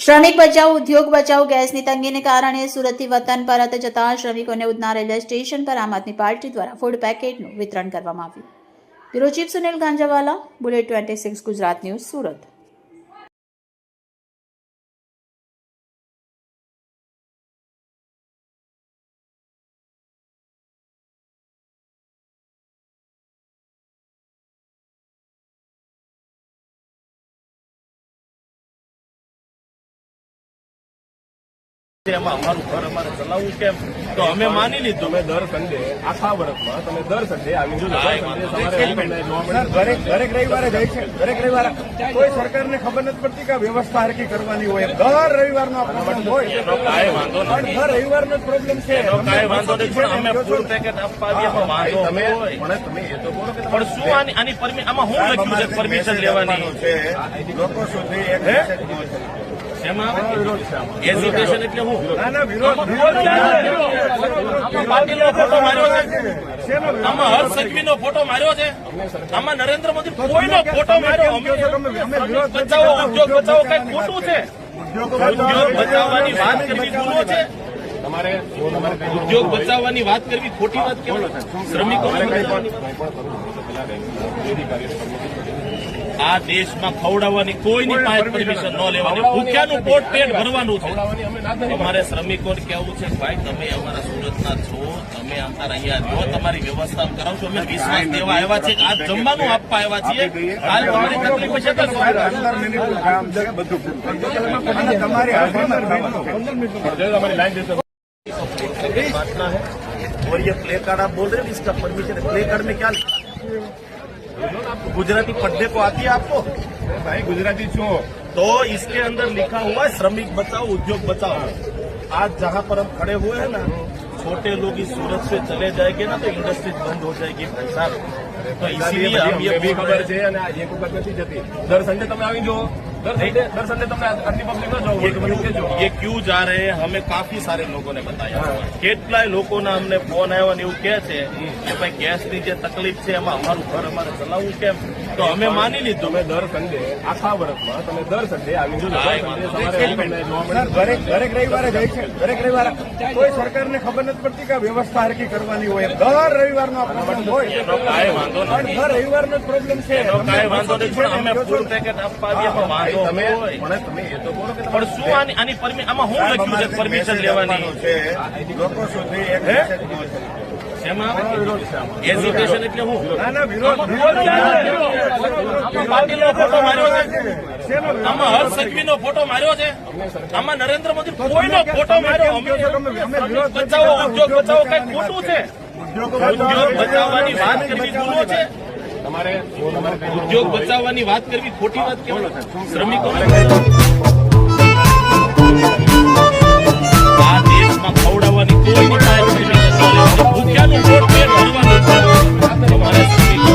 શ્રમિક બચાવ ઉદ્યોગ બચાવ ગેસની તંગીને કારણે સુરતથી વતન પરત જતા શ્રમિકોને ઉધના રેલવે સ્ટેશન પર આમ આદમી પાર્ટી દ્વારા ફૂડ પેકેટનું વિતરણ કરવામાં આવ્યું. Bureau chief Sunil Ganjawala, bullet 26 Gujarat news, Surat. અમારું ઘર અમારે ચલાવવું કેમ તો અમે માની લીધું. તમે દર સન્ડે આખા વર્ષમાં તમે દર સન્ડે આવી જો દરેક રવિવારે જાય છે. દરેક રવિવારે કોઈ સરકારને ખબર નથી પડતી કે વ્યવસ્થા હરકી કરવાની હોય. દર રવિવારનો આ પ્રોબ્લેમ હોય. કાંઈ વાંધો નથી, દર રવિવારનો પ્રોબ્લેમ છે. કાંઈ વાંધો નથી, પણ અમે ફૂડ પેકેટ આપવા આવીએ પણ વાંધો તમે હોય. તમે એ તો બોલો કે પણ શું આની આમાં શું લખ્યું છે પરમિશન લેવાની છે લોકો સુધી એક મેસેજ પહોંચે. એમાં એજ્યુકેશન એટલે હું ના વિરોધ પાટીલનો ફોટો માર્યો છે, આમાં હર્ષ સંઘવીનો ફોટો માર્યો છે, આમાં નરેન્દ્ર મોદી કોઈનો ફોટો માર્યો. બચાવો ઉદ્યોગ બચાવો કઈ ખોટું છે? ઉદ્યોગ બચાવવાની વાત કરવી ગુનો છે? ઉદ્યોગ બચાવવાની વાત કરવી ખોટી વાત કેમ? શ્રમિકો આ દેશમાં ખવડાવવાની કોઈની પાસે પરમિશન ન લેવાની, ભૂખ્યાનું પોટ પેટ ભરવાનું છે. અમારે શ્રમિકોને કહેવું છે કે ભાઈ તમે અમારા સુરતના છો, તમે અમારા અહીંયા રહો, તમારી વ્યવસ્થા કરાવશો. અમે વિશ્વાસ દેવા આવ્યા છે, આ જમવાનું આપવા આવ્યા છીએ. કાલ તમારી તકલીફ છે તો 15 મિનિટનું કામ છે બધું તમારી बांटना है. और ये प्ले कार्ड आप बोल रहे हैं इसका परमिशन है. प्ले कार्ड में क्या गुजराती पढ़ने को आती है आपको? भाई गुजराती छो तो इसके अंदर लिखा हुआ है श्रमिक बचाओ उद्योग बचाओ. आज जहाँ पर हम खड़े हुए हैं ना, छोटे लोग इस सूरत से चले जाएंगे ना तो इंडस्ट्रीज बंद हो जाएगी भाई साहब. तो इसीलिए हम ये भी खबर है ये वखत नहीं जती. दर संडे તમે આવી જો, दर संडे તમે આટલી પબ્લિક ન જાઓ. ये क्यों जा रहे हैं हमें काफी सारे लोगों ने बताया. કેટલાય લોકોના અમને ફોન આવ્યા ને એવું કહે છે કે ભાઈ ગેસની જે તકલીફ છે એમાં અમારું ઘર અમારે ચલાવવું કેમ તો અમે માની લીધું. તમે દર સન્ડે આખા વર્ષમાં તમે દર સન્ડે આવી જો દરેક રવિવારે જાય છે. દરેક રવિવારે કોઈ સરકારને ખબર નથી પડતી કે વ્યવસ્થા હરકી કરવાની હોય. દર રવિવારનો આ પ્રોબ્લેમ હોય. કાંઈ વાંધો નથી, દર રવિવારનો પ્રોબ્લેમ છે. કાંઈ વાંધો નથી, પણ અમે ફૂડ પેકેટ આપવા આવીએ પણ વાંધો તમે હોય. તમે એ તો બોલો કે પણ શું આમાં શું લખ્યું છે પરમિશન લેવાની છે લોકો સુધી એક મેસેજ પહોંચે. એમાં એજ્યુકેશન એટલે હું ના વિરોધ પાટીલનો ફોટો માર્યો છે, આમાં હર્ષ સંઘવીનો ફોટો માર્યો છે, આમાં નરેન્દ્ર મોદી કોઈનો ફોટો માર્યો. બચાવો ઉદ્યોગ બચાવો કઈ ખોટું છે? ઉદ્યોગ બચાવવાની વાત કરવી ગુનો છે? ઉદ્યોગ બચાવવાની વાત કરવી ખોટી વાત કેમ? શ્રમિકો આ દેશમાં ખવડાવવાની કોઈની પાસે પરમિશન ન લેવાની, ભૂખ્યાનું પોટ પેટ ભરવાનું છે. તમારે શ્રમિકો